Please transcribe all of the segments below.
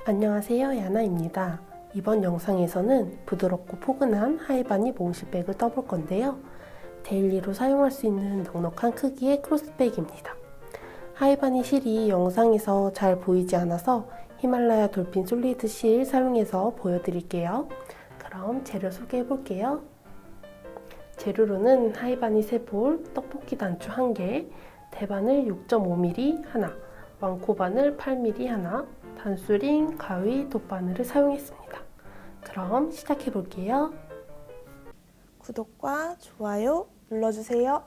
안녕하세요, 야나입니다. 이번 영상에서는 부드럽고 포근한 하이바니 몽실백을 떠볼 건데요. 데일리로 사용할 수 있는 넉넉한 크기의 크로스백입니다. 하이바니 실이 영상에서 잘 보이지 않아서 히말라야 돌핀 솔리드 실 사용해서 보여드릴게요. 그럼 재료 소개해 볼게요. 재료로는 하이바니 3볼, 떡볶이 단추 1개, 대바늘 6.5mm 하나, 왕코바늘 8mm 하나, 단수링, 가위, 돗바늘을 사용했습니다. 그럼 시작해 볼게요. 구독과 좋아요 눌러주세요.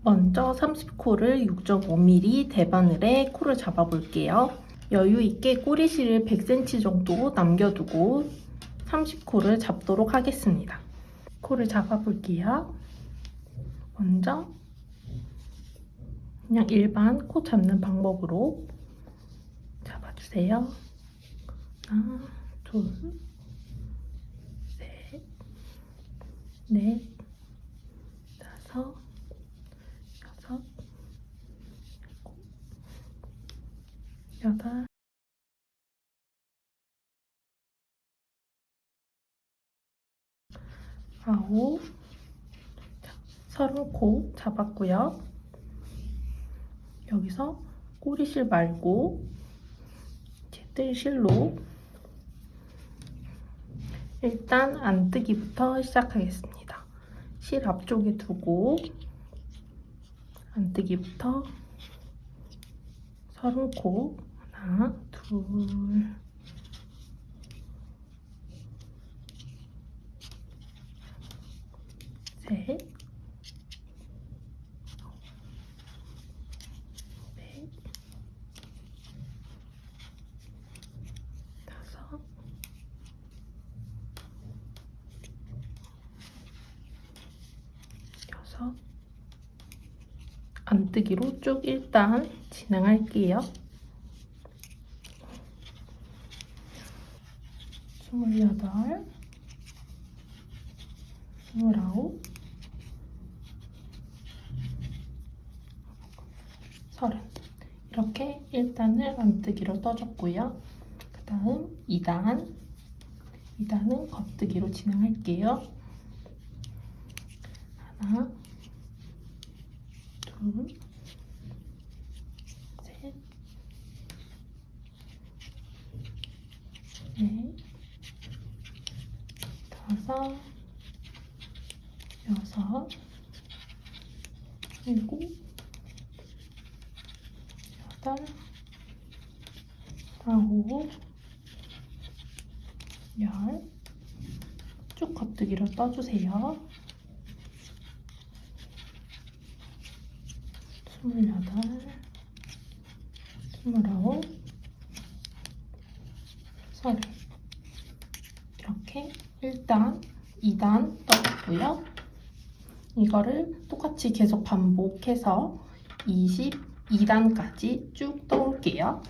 먼저 30코를 6.5mm 대바늘에 코를 잡아볼게요. 여유있게 꼬리실을 100cm 정도 남겨두고 30코를 잡도록 하겠습니다. 코를 잡아볼게요. 먼저 그냥 일반 코 잡는 방법으로 잡아주세요. 하나, 둘, 셋, 넷, 다섯, 여섯, 일곱, 여덟, 아홉, 30코 잡았고요. 여기서 꼬리실 말고 뜰실로 일단 안뜨기부터 시작하겠습니다. 실 앞쪽에 두고 안뜨기부터 30코 하나, 둘, 셋, 넷, 다섯, 여섯, 안뜨기로 쭉 일단 진행할게요. 28, 29, 30 이렇게 1단을 안뜨기로 떠줬고요. 그 다음 2단은 겉뜨기로 진행할게요. 하나, 둘, 셋, 넷, 다섯, 여섯, 일곱, 여덟, 아홉, 열, 쭉 겉뜨기로 떠주세요. 28, 29, 30 이렇게 1단, 2단 떠줬고요. 이거를 똑같이 계속 반복해서 22단까지 쭉 떠올게요.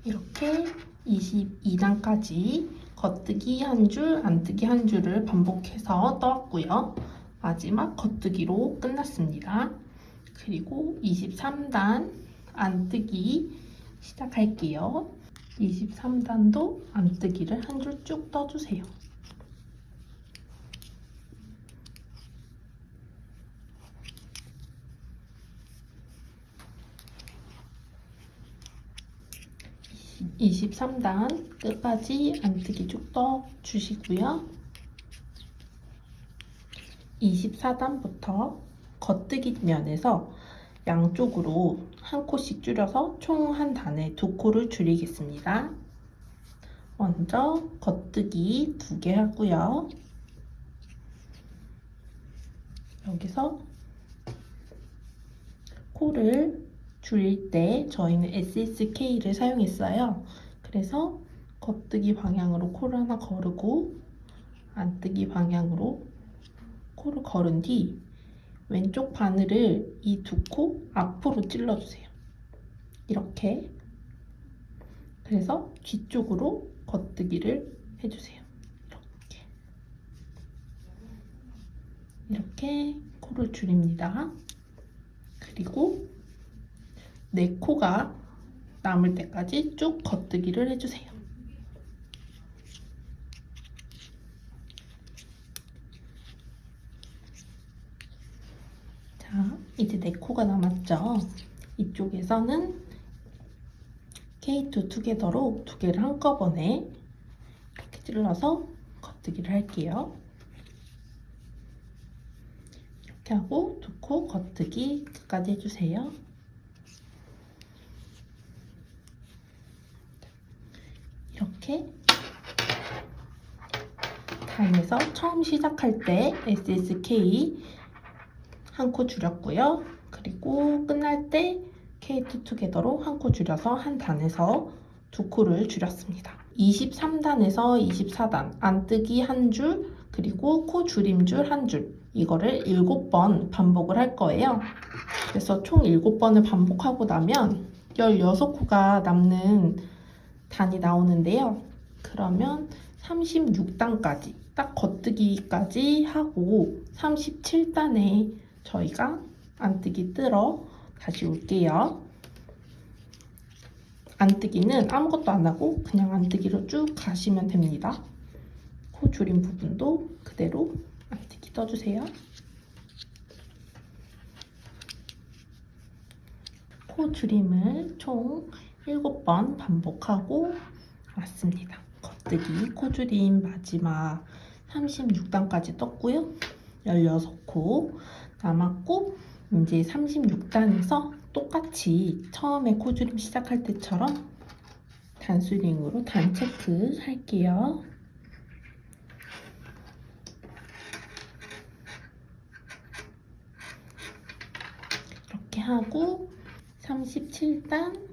이렇게 22단까지 겉뜨기 한 줄, 안뜨기 한 줄을 반복해서 떠왔고요. 마지막 겉뜨기로 끝났습니다. 그리고 23단 안뜨기 시작할게요. 23단도 안뜨기를 한 줄 쭉 떠주세요. (23단) 끝까지 안뜨기 쭉 떠주시고요. 24단부터 겉뜨기 면에서 양쪽으로 한 코씩 줄여서 총 한 단에 2코를 줄이겠습니다. 먼저 겉뜨기 2개 하고요. 여기서 코를 줄일 때 저희는 SSK를 사용했어요. 그래서 겉뜨기 방향으로 코를 하나 거르고 안뜨기 방향으로 코를 거른 뒤 왼쪽 바늘을 이 2코 앞으로 찔러주세요. 이렇게. 그래서 뒤쪽으로 겉뜨기를 해주세요. 이렇게 코를 줄입니다. 그리고 내 코가 남을 때까지 쭉 겉뜨기를 해주세요. 자, 이제 네 코가 남았죠? 이쪽에서는 K2 투게더로 두 개를 한꺼번에 이렇게 찔러서 겉뜨기를 할게요. 이렇게 하고 두 코 겉뜨기 끝까지 해주세요. 이렇게 단에서 처음 시작할 때 SSK 한 코 줄였고요. 그리고 끝날 때 K2 투게더로 한 코 줄여서 한 단에서 두 코를 줄였습니다. 23단에서 24단 안뜨기 한 줄, 그리고 코 줄임줄 한 줄, 이거를 7번 반복을 할 거예요. 그래서 총 7번을 반복하고 나면 16코가 남는 단이 나오는데요. 그러면 36단까지 딱 겉뜨기까지 하고 37단에 저희가 안뜨기 뜨러 다시 올게요. 안뜨기는 아무것도 안 하고 그냥 안뜨기로 쭉 가시면 됩니다. 코 줄임 부분도 그대로 안뜨기 떠주세요. 코 줄임을 총 7번 반복하고 왔습니다. 겉뜨기, 코 줄임 마지막 36단까지 떴고요. 16코 남았고 이제 36단에서 똑같이 처음에 코 줄임 시작할 때처럼 단수링으로 단 체크 할게요. 이렇게 하고 37단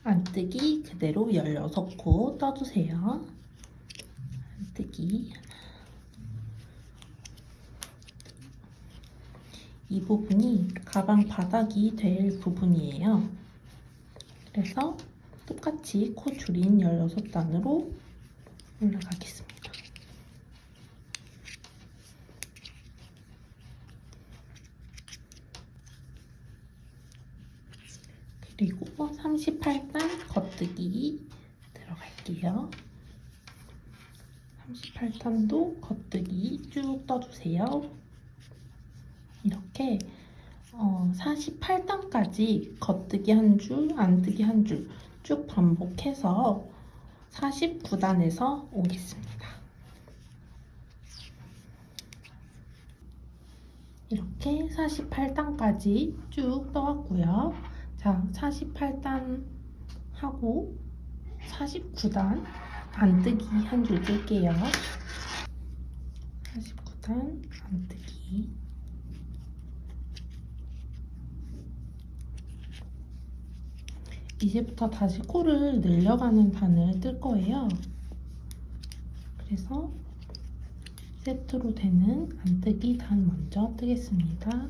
안뜨기 그대로 16코 떠주세요. 안뜨기 이 부분이 가방 바닥이 될 부분이에요. 그래서 똑같이 코 줄인 16단으로 올라가겠습니다. 그리고 38단 겉뜨기 들어갈게요. 38단도 겉뜨기 쭉 떠주세요. 이렇게 48단까지 겉뜨기 한 줄, 안뜨기 한 줄 쭉 반복해서 49단에서 오겠습니다. 이렇게 48단까지 쭉 떠왔고요. 자, 48단 하고 49단 안뜨기 한 줄 뜰게요. 49단 안뜨기 이제부터 다시 코를 늘려가는 단을 뜰 거예요. 그래서 세트로 되는 안뜨기 단 먼저 뜨겠습니다.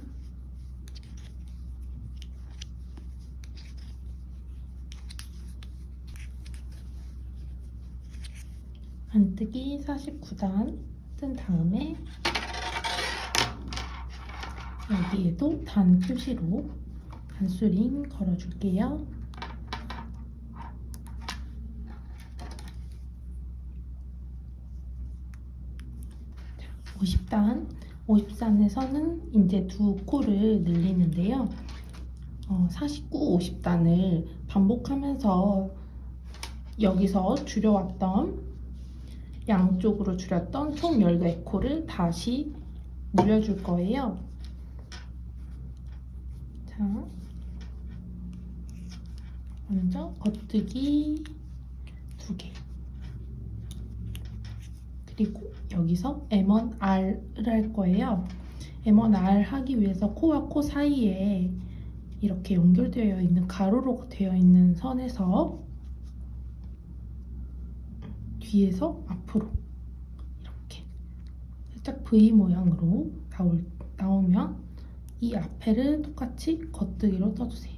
안뜨기 49단 뜬 다음에 여기에도 단 표시로 단수링 걸어줄게요. 50단에서는 이제 두 코를 늘리는데요. 49, 50단을 반복하면서 여기서 줄여왔던 양쪽으로 줄였던 총 14코를 다시 늘려줄 거예요. 자, 먼저 겉뜨기 2개. 그리고 여기서 M1R을 할 거예요. M1R 하기 위해서 코와 코 사이에 이렇게 연결되어 있는 가로로 되어 있는 선에서 뒤에서 앞으로 이렇게 살짝 V 모양으로 나오면 이 앞에를 똑같이 겉뜨기로 떠주세요.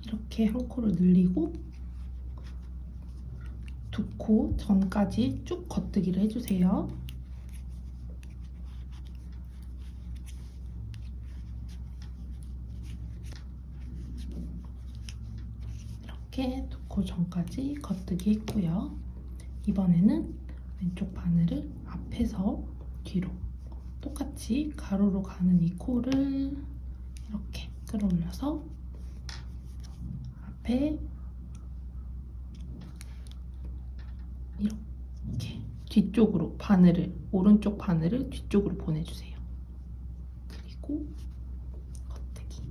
이렇게 한 코를 늘리고 두 코 전까지 쭉 겉뜨기를 해주세요. 이렇게 두 코 전까지 겉뜨기 했고요. 이번에는 왼쪽 바늘을 앞에서 뒤로 똑같이 가로로 가는 이 코를 이렇게 끌어올려서 앞에 이렇게 뒤쪽으로 오른쪽 바늘을 뒤쪽으로 보내주세요. 그리고 겉뜨기.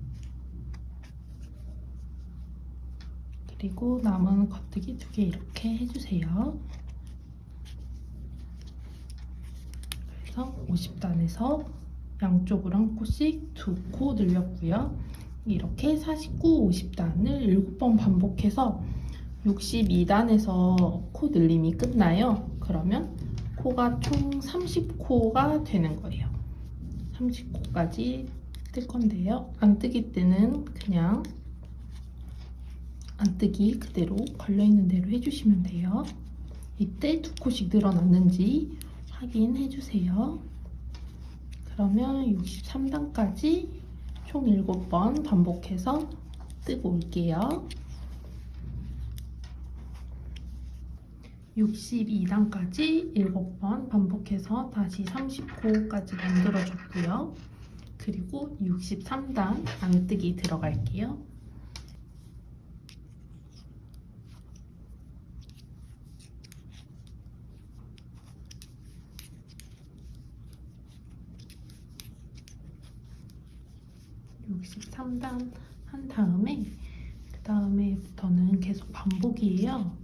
그리고 남은 겉뜨기 2개 이렇게 해주세요. 그래서 50단에서 양쪽으로 한 코씩 2코 늘렸고요. 이렇게 49, 50단을 7번 반복해서 62단에서 코 늘림이 끝나요. 그러면 코가 총 30코가 되는 거예요. 30코까지 뜰 건데요. 안 뜨기 때는 그냥 안 뜨기 그대로 걸려있는 대로 해주시면 돼요. 이때 2코씩 늘어났는지 확인해주세요. 그러면 63단까지 총 7번 반복해서 뜨고 올게요. 62단까지 7번 반복해서 다시 30코까지 만들어줬고요. 그리고 63단 안뜨기 들어갈게요. (63단) 한 다음에 그 다음에부터는 계속 반복이에요.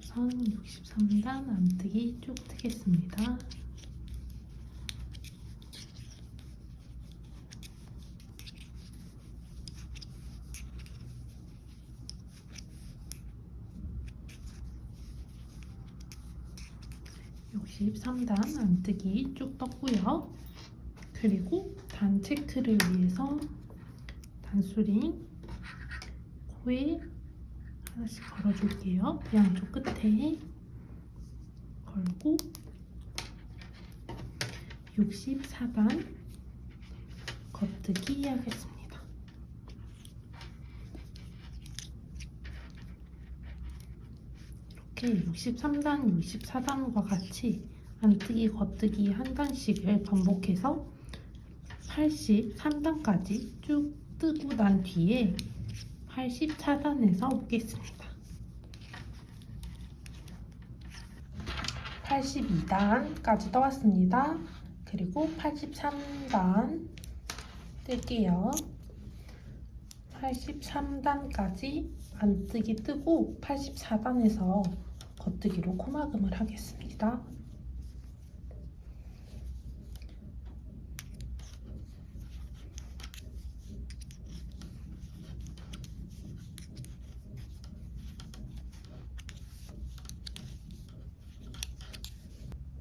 우선 63단 안뜨기 쭉 뜨겠습니다. (63단) 안뜨기 쭉 떴고요. 그리고 단 체크를 위해서 단수링 코에 하나씩 걸어줄게요. 양쪽 끝에 걸고 64단 겉뜨기 하겠습니다. 이렇게 63단, 64단과 같이 안뜨기, 겉뜨기 한 단씩을 반복해서 83단까지 쭉 뜨고 난 뒤에 84단에서 오겠습니다. 82단까지 떠왔습니다. 그리고 83단 뜰게요. 83단까지 안뜨기 뜨고 84단에서 겉뜨기로 코막음을 하겠습니다.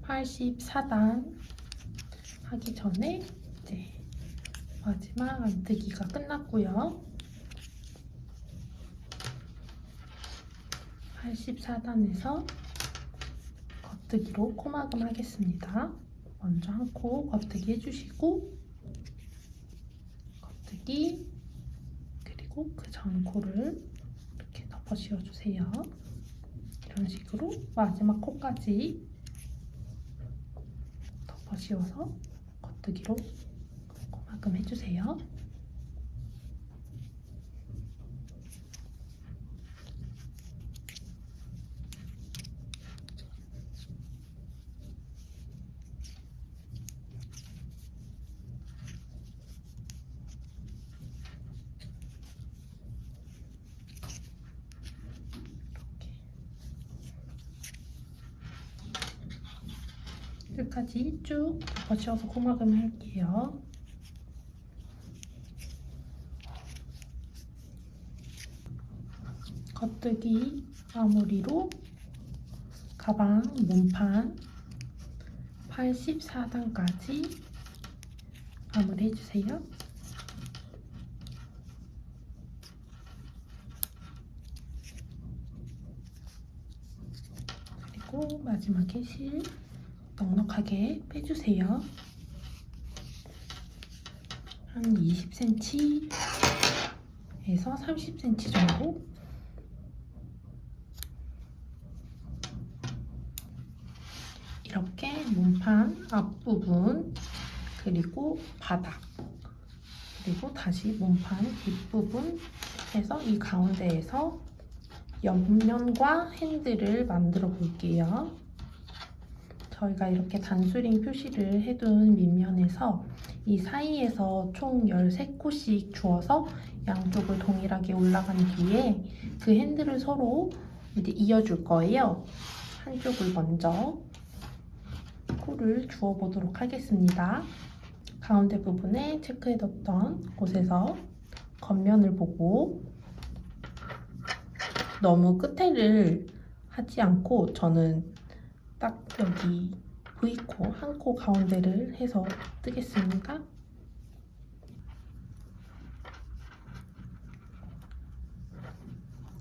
(84단) 하기 전에 이제 마지막 안뜨기가 끝났고요. 84단에서 겉뜨기로 코막음 하겠습니다. 먼저 한 코 겉뜨기 해주시고 겉뜨기 그리고 그 전 코를 이렇게 덮어 씌워주세요. 이런 식으로 마지막 코까지 덮어 씌워서 겉뜨기로 코막음 해주세요. 끝까지 쭉 덮어씌워서 코막음 할게요. 겉뜨기 마무리로 가방 몸판 84단까지 마무리 해주세요. 그리고 마지막에 실 넉넉하게 빼주세요. 한 20cm 해서 30cm 정도 이렇게 몸판 앞부분 그리고 바닥 그리고 다시 몸판 뒷부분 해서 이 가운데에서 옆면과 핸들을 만들어 볼게요. 저희가 이렇게 단수링 표시를 해둔 밑면에서 이 사이에서 총 13코씩 주어서 양쪽을 동일하게 올라간 뒤에 그 핸들을 서로 이제 이어줄 거예요. 한쪽을 먼저 코를 주어 보도록 하겠습니다. 가운데 부분에 체크해뒀던 곳에서 겉면을 보고 너무 끝에를 하지 않고 저는 딱 여기 V코 한 코 가운데를 해서 뜨겠습니다.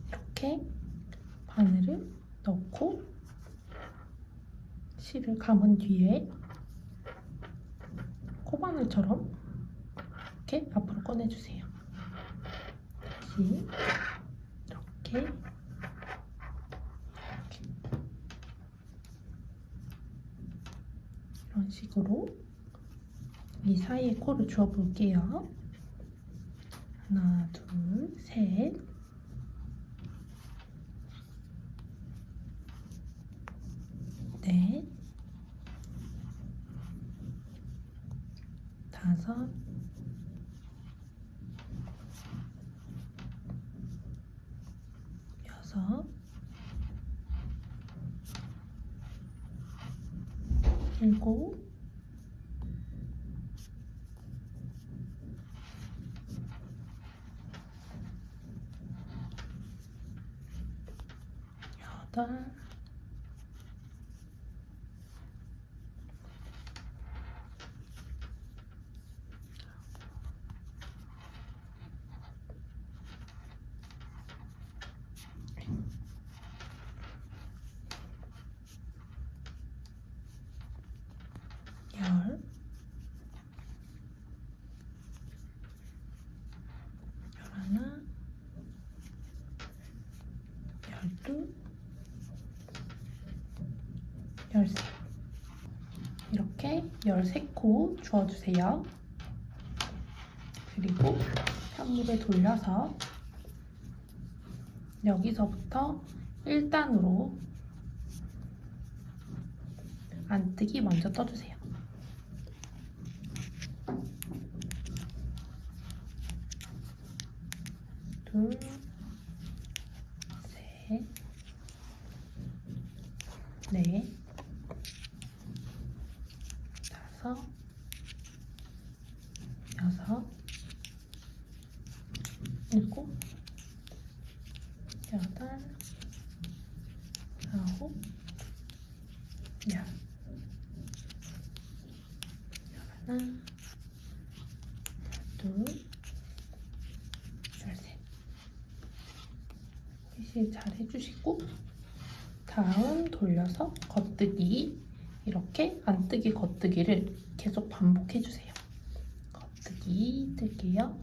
이렇게 바늘을 넣고 실을 감은 뒤에 코바늘처럼 이렇게 앞으로 꺼내주세요. 다시 이렇게 이런 식으로 이 사이에 코를 주어 볼게요. 하나, 둘, 셋. 넷. 다섯. 여섯. 일곱. 여덟. 열. 열하나. 열둘. 열셋. 이렇게 13코 주어주세요. 그리고 편물을 돌려서 여기서부터 1단으로 안뜨기 먼저 떠주세요. 둘, 셋, 넷, 다섯, 여섯, 일곱, 여덟, 아홉, 열. 하나, 둘, 셋. 회실 잘 해주시고 다음 돌려서 겉뜨기 이렇게 안뜨기 겉뜨기를 계속 반복해주세요. 겉뜨기 뜰게요.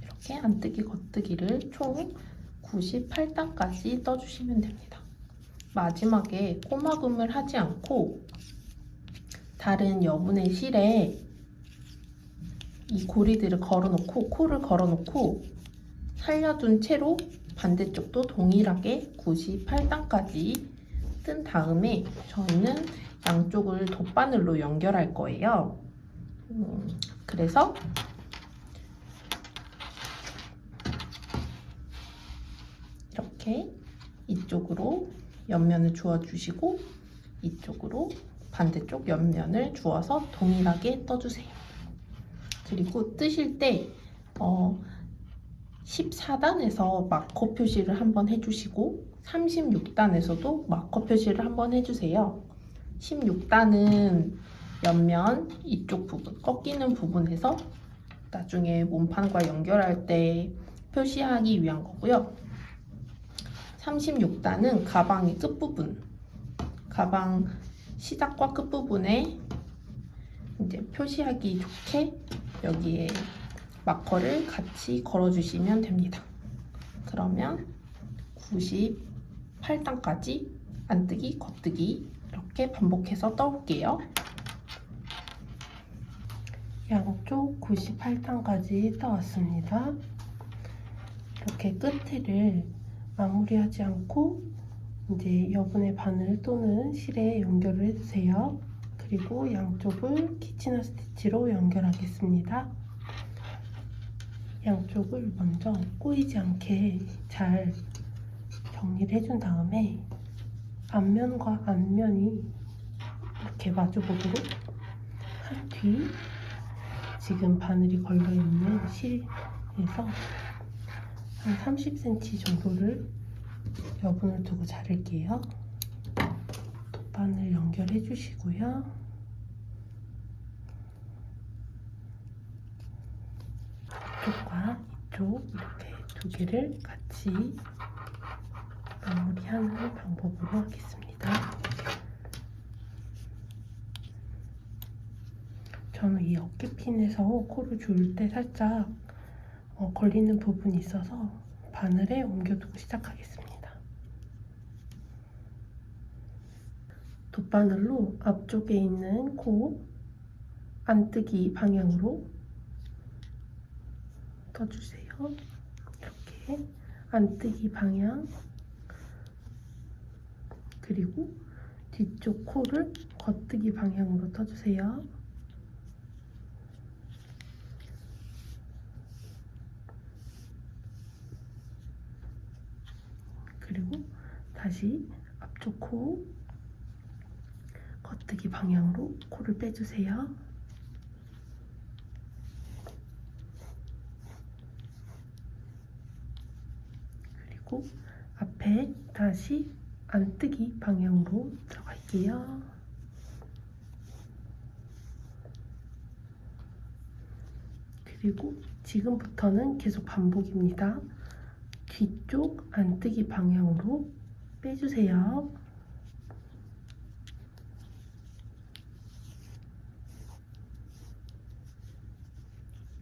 이렇게 안뜨기 겉뜨기를 총 98단까지 떠주시면 됩니다. 마지막에 꼬마금을 하지 않고 다른 여분의 실에 이 고리들을 걸어놓고 코를 걸어놓고 살려둔 채로 반대쪽도 동일하게 98단까지 뜬 다음에 저희는 양쪽을 덧바늘로 연결할 거예요. 그래서 이렇게 이쪽으로 옆면을 주어주시고 이쪽으로 반대쪽 옆면을 주어서 동일하게 떠주세요. 그리고 뜨실 때 14단에서 마커 표시를 한번 해주시고 36단에서도 마커 표시를 한번 해주세요. 16단은 옆면 이쪽 부분, 꺾이는 부분에서 나중에 몸판과 연결할 때 표시하기 위한 거고요. 36단은 가방의 끝부분, 가방 시작과 끝부분에 이제 표시하기 좋게 여기에 마커를 같이 걸어주시면 됩니다. 그러면 98단까지 안뜨기, 겉뜨기 이렇게 반복해서 떠올게요. 양쪽 98단까지 떠왔습니다. 이렇게 끝을 마무리하지 않고 이제 여분의 바늘 또는 실에 연결을 해주세요. 그리고 양쪽을 키치너 스티치로 연결하겠습니다. 양쪽을 먼저 꼬이지 않게 잘 정리를 해준 다음에 앞면과 앞면이 이렇게 마주보도록 한 뒤 지금 바늘이 걸려있는 실에서 한 30cm 정도를 여분을 두고 자를게요. 돗바늘 연결해 주시고요. 이쪽과 이쪽 이렇게 두 개를 같이 마무리하는 방법으로 하겠습니다. 저는 이 어깨핀에서 코를 조일 때 살짝 걸리는 부분이 있어서 바늘에 옮겨두고 시작하겠습니다. 돗바늘로 앞쪽에 있는 코 안뜨기 방향으로 떠주세요. 이렇게 안뜨기 방향, 그리고 뒤쪽 코를 겉뜨기 방향으로 떠주세요. 그리고 다시 앞쪽 코 겉뜨기 방향으로 코를 빼주세요. 그리고 앞에 다시 안뜨기 방향으로 들어갈게요. 그리고 지금부터는 계속 반복입니다. 뒤쪽 안뜨기 방향으로 빼주세요.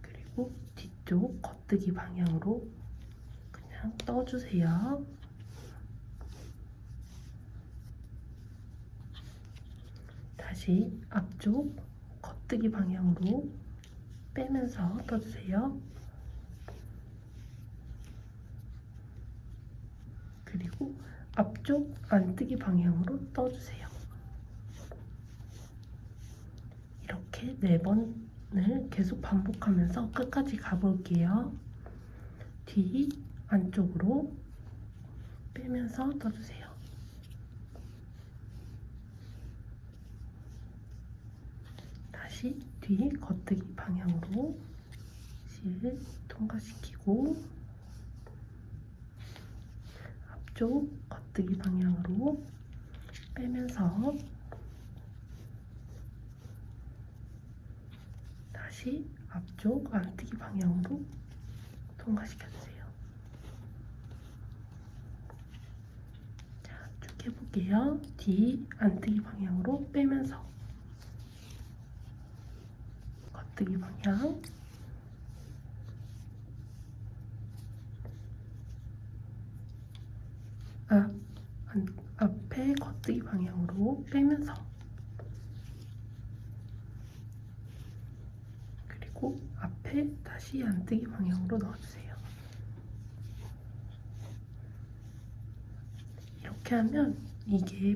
그리고 뒤쪽 겉뜨기 방향으로 그냥 떠주세요. 다시 앞쪽 겉뜨기 방향으로 빼면서 떠주세요. 그리고 앞쪽 안뜨기 방향으로 떠주세요. 이렇게 4번을 계속 반복하면서 끝까지 가볼게요. 뒤 안쪽으로 빼면서 떠주세요. 다시 뒤 겉뜨기 방향으로 실 통과시키고 앞쪽 겉뜨기 방향으로 빼면서 다시 앞쪽 안뜨기 방향으로 통과시켜주세요. 자, 쭉 해볼게요. 뒤 안뜨기 방향으로 빼면서 겉뜨기 방향, 앞에 겉뜨기 방향으로 빼면서, 그리고 앞에 다시 안뜨기 방향으로 넣어주세요. 이렇게 하면 이게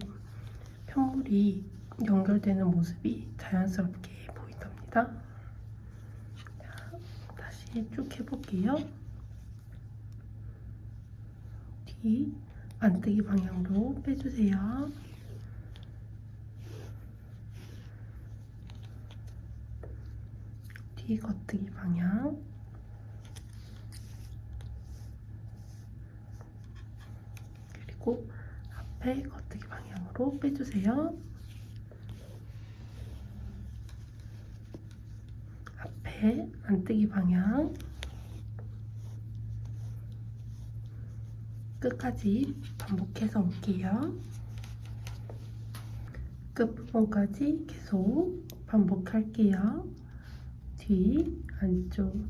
편물이 연결되는 모습이 자연스럽게 보인답니다. 자, 다시 쭉 해볼게요. 뒤 안뜨기 방향으로 빼주세요. 뒤 겉뜨기 방향, 그리고 앞에 겉뜨기 방향으로 빼주세요. 앞에 안뜨기 방향, 끝까지 반복해서 올게요. 끝부분까지 계속 반복할게요. 뒤, 안쪽,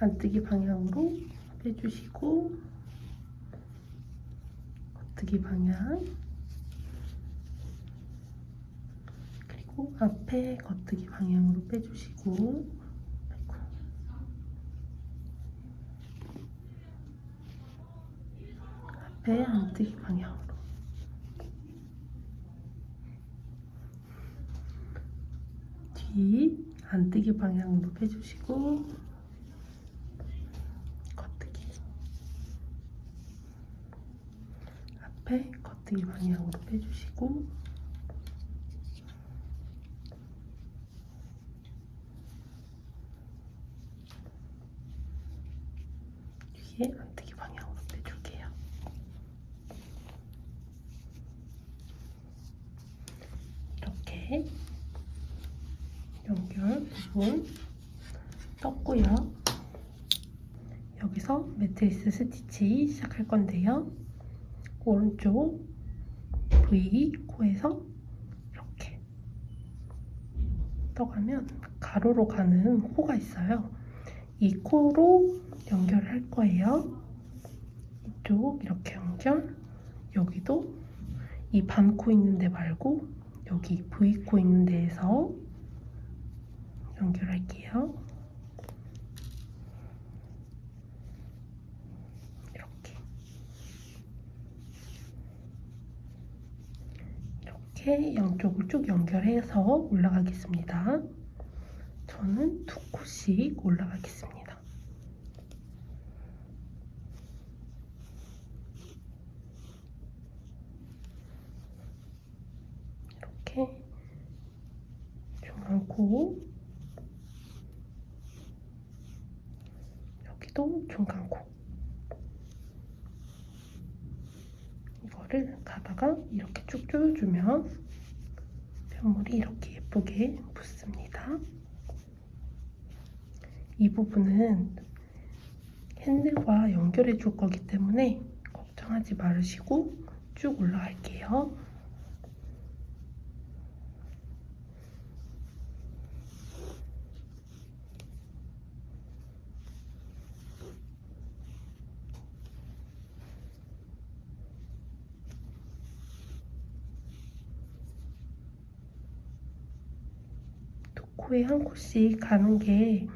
안뜨기 방향으로 빼주시고 겉뜨기 방향, 그리고 앞에 겉뜨기 방향으로 빼주시고 앞에 안뜨기 방향으로 뒤, 안뜨기 방향으로 빼주시고 겉뜨기 앞에 겉뜨기 방향으로 빼주시고 뒤에 안뜨기 방향으로 빼줄게요. 이렇게 연결 부분 떴고요. 여기서 매트리스 스티치 시작할 건데요. 오른쪽 V 코에서 이렇게 떠가면 가로로 가는 코가 있어요. 이 코로 연결할 거예요. 이쪽 이렇게 연결, 여기도 이 반코 있는 데 말고 여기 V코 있는 데에서 연결할게요. 이렇게 양쪽을 쭉 연결해서 올라가겠습니다. 저는 2코씩 올라가겠습니다. 이렇게 중간코, 여기도 중간코, 이거를 가다가 이렇게 쭉 조여주면 편물이 이렇게 예쁘게 붙습니다. 이 부분은 핸들과 연결해 줄 거기 때문에 걱정하지 말으시고 쭉 올라갈게요. 코에 한 코씩 가는 게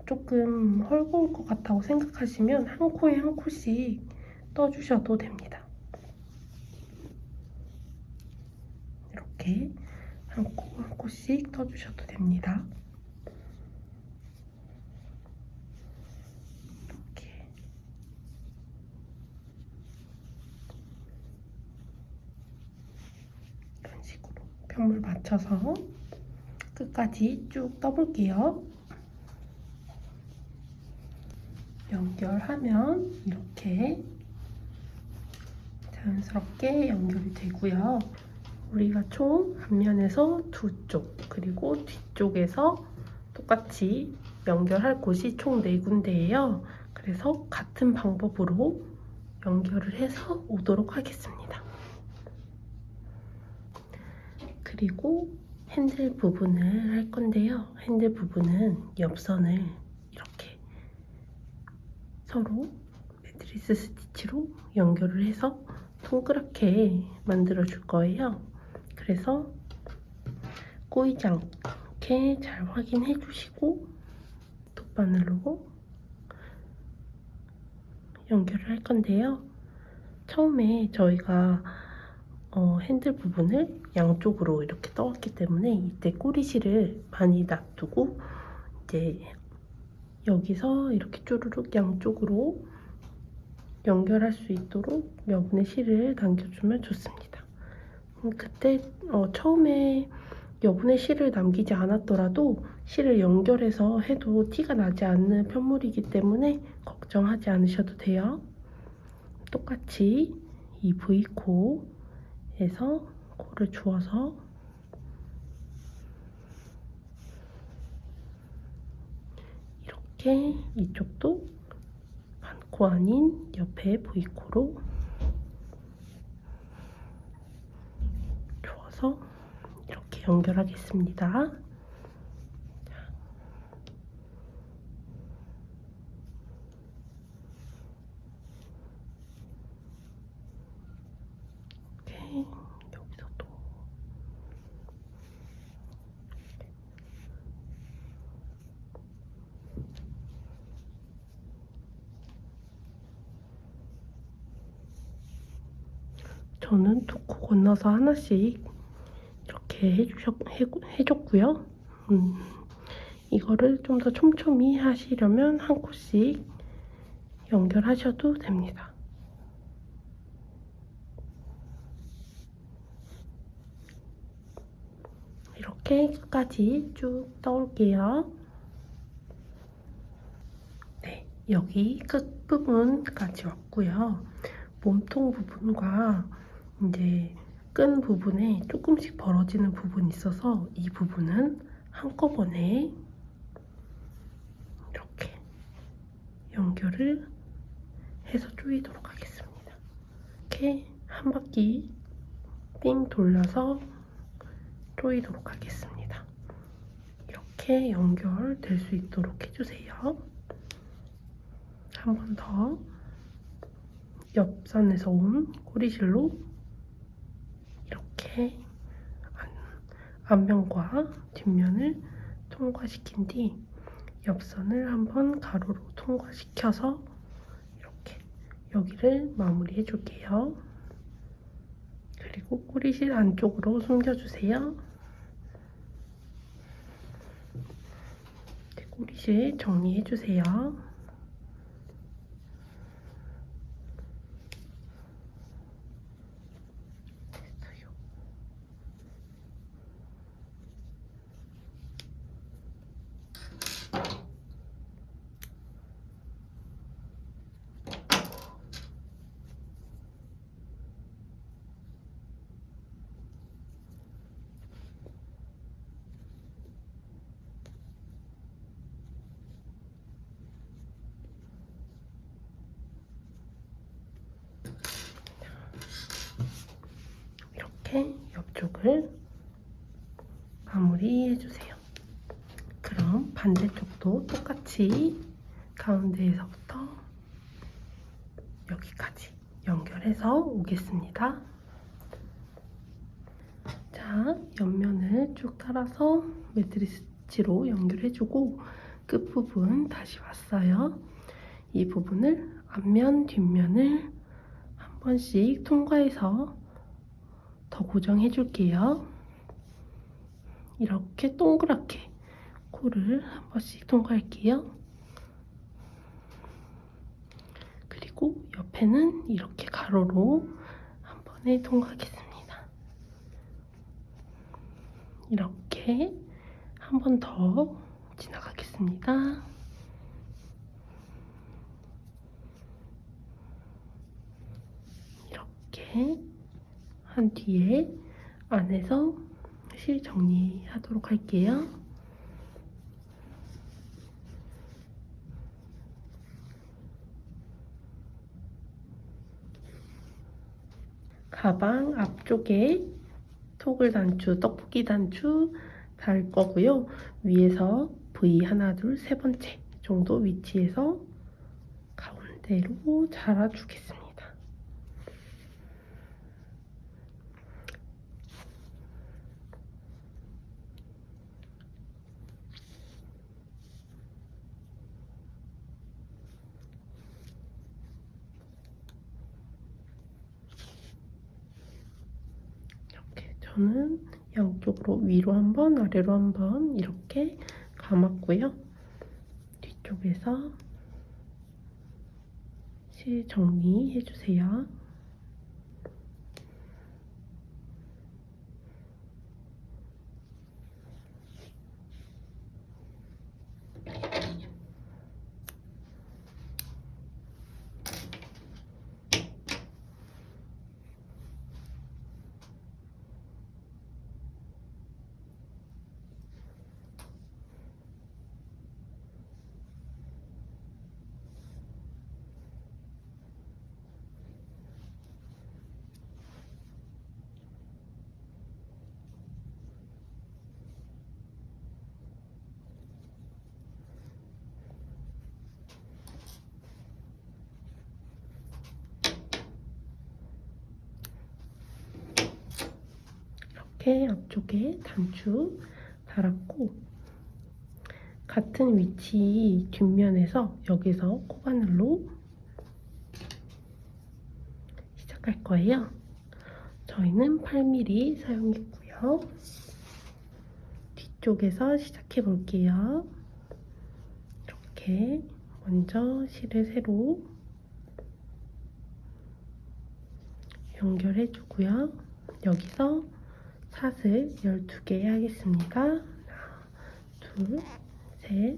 조금 헐거울 것 같다고 생각하시면 한 코에 한 코씩 떠주셔도 됩니다. 이렇게 한 코 한 코씩 떠주셔도 됩니다. 이렇게 이런 식으로 편물 맞춰서 끝까지 쭉 떠볼게요. 연결하면 이렇게 자연스럽게 연결이 되고요. 우리가 총 앞면에서 2쪽, 그리고 뒤쪽에서 똑같이 연결할 곳이 총 4군데예요. 그래서 같은 방법으로 연결을 해서 오도록 하겠습니다. 그리고 핸들 부분을 할 건데요. 핸들 부분은 옆선을 이렇게 서로 매트리스 스티치로 연결을 해서 동그랗게 만들어 줄 거예요. 그래서 꼬이지 않게 잘 확인해 주시고 돗바늘로 연결을 할 건데요. 처음에 저희가 핸들 부분을 양쪽으로 이렇게 떠왔기 때문에 이때 꼬리실을 많이 놔두고 이제 여기서 이렇게 쪼르륵 양쪽으로 연결할 수 있도록 여분의 실을 남겨주면 좋습니다. 그때 처음에 여분의 실을 남기지 않았더라도 실을 연결해서 해도 티가 나지 않는 편물이기 때문에 걱정하지 않으셔도 돼요. 똑같이 이 V코에서 코를 주어서 이렇게 이쪽도 반코 아닌 옆에 V코로 돌려서 이렇게 연결하겠습니다. 이렇게 여기서 또 저는 두 코 건너서 하나씩 이렇게 해줬고요. 이거를 좀 더 촘촘히 하시려면 한 코씩 연결하셔도 됩니다. 이렇게 끝까지 쭉 떠올게요. 네, 여기 끝부분까지 왔고요. 몸통 부분과 이제 끈 부분에 조금씩 벌어지는 부분이 있어서 이 부분은 한꺼번에 이렇게 연결을 해서 조이도록 하겠습니다. 이렇게 한 바퀴 삥 돌려서 조이도록 하겠습니다. 이렇게 연결될 수 있도록 해주세요. 한 번 더 옆선에서 온 꼬리실로 이렇게 앞면과 뒷면을 통과시킨 뒤 옆선을 한번 가로로 통과시켜서 이렇게 여기를 마무리해 줄게요. 그리고 꼬리실 안쪽으로 숨겨주세요. 꼬리실 정리해 주세요. 이렇게 옆쪽을 마무리해주세요. 그럼 반대쪽도 똑같이 가운데에서부터 여기까지 연결해서 오겠습니다. 자, 옆면을 쭉 따라서 매트리스로 연결해주고 끝부분 다시 왔어요. 이 부분을 앞면, 뒷면을 한 번씩 통과해서 더 고정해 줄게요. 이렇게 동그랗게 코를 한 번씩 통과할게요. 그리고 옆에는 이렇게 가로로 한 번에 통과하겠습니다. 이렇게 한 번 더 지나가겠습니다. 이렇게 한 뒤에 안에서 실 정리하도록 할게요. 가방 앞쪽에 토글 단추, 떡볶이 단추 달 거고요. 위에서 V 하나, 둘, 세 번째 정도 위치에서 가운데로 잘라주겠습니다. 이렇게 저는 양쪽으로 위로 한번, 아래로 한번 이렇게 감았고요. 뒤쪽에서 실 정리해주세요. 이렇게 앞쪽에 단추 달았고 같은 위치 뒷면에서 여기서 코바늘로 시작할 거예요. 저희는 8mm 사용했고요. 뒤쪽에서 시작해 볼게요. 이렇게 먼저 실을 세로 연결해 주고요. 여기서 샷을 12개 하겠습니다. 하나, 둘, 셋,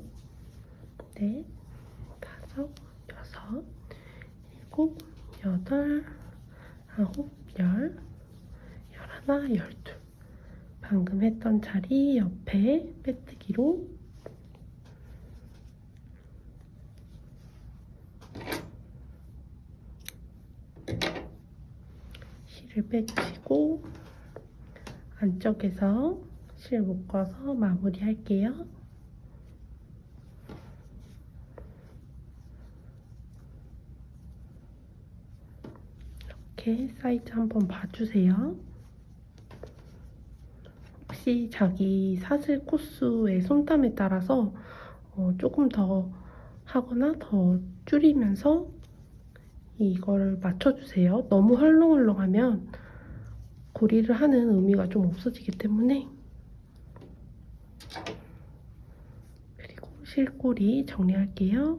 넷, 다섯, 여섯, 일곱, 여덟, 아홉, 열, 열하나, 열둘. 방금 했던 자리 옆에 빼뜨기로 실을 빼주시고 안쪽에서 실 묶어서 마무리 할게요. 이렇게 사이즈 한번 봐주세요. 혹시 자기 사슬 코스의 손땀에 따라서 조금 더 하거나 더 줄이면서 이걸 맞춰주세요. 너무 헐렁헐렁하면 고리를 하는 의미가 좀 없어지기 때문에. 그리고 실꼬리 정리할게요.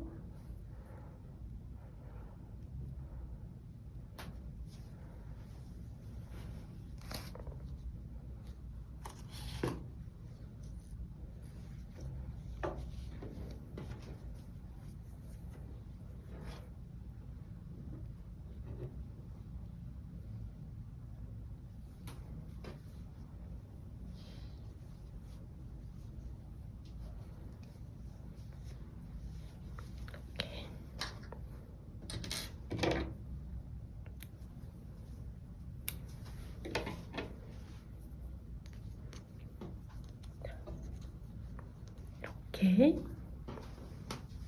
이렇게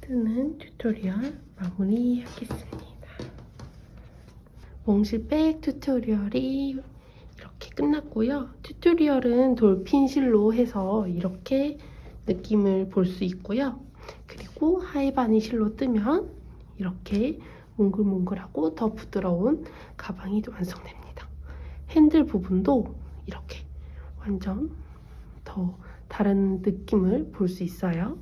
뜨는 튜토리얼 마무리하겠습니다. 몽실백 튜토리얼이 이렇게 끝났고요. 튜토리얼은 돌핀실로 해서 이렇게 느낌을 볼 수 있고요. 그리고 하이바니 실로 뜨면 이렇게 몽글몽글하고 더 부드러운 가방이 완성됩니다. 핸들 부분도 이렇게 완전 더 다른 느낌을 볼 수 있어요.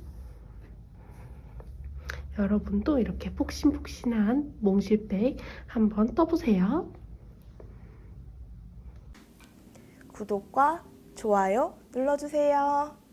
여러분도 이렇게 폭신폭신한 몽실백 한번 떠보세요. 구독과 좋아요 눌러주세요.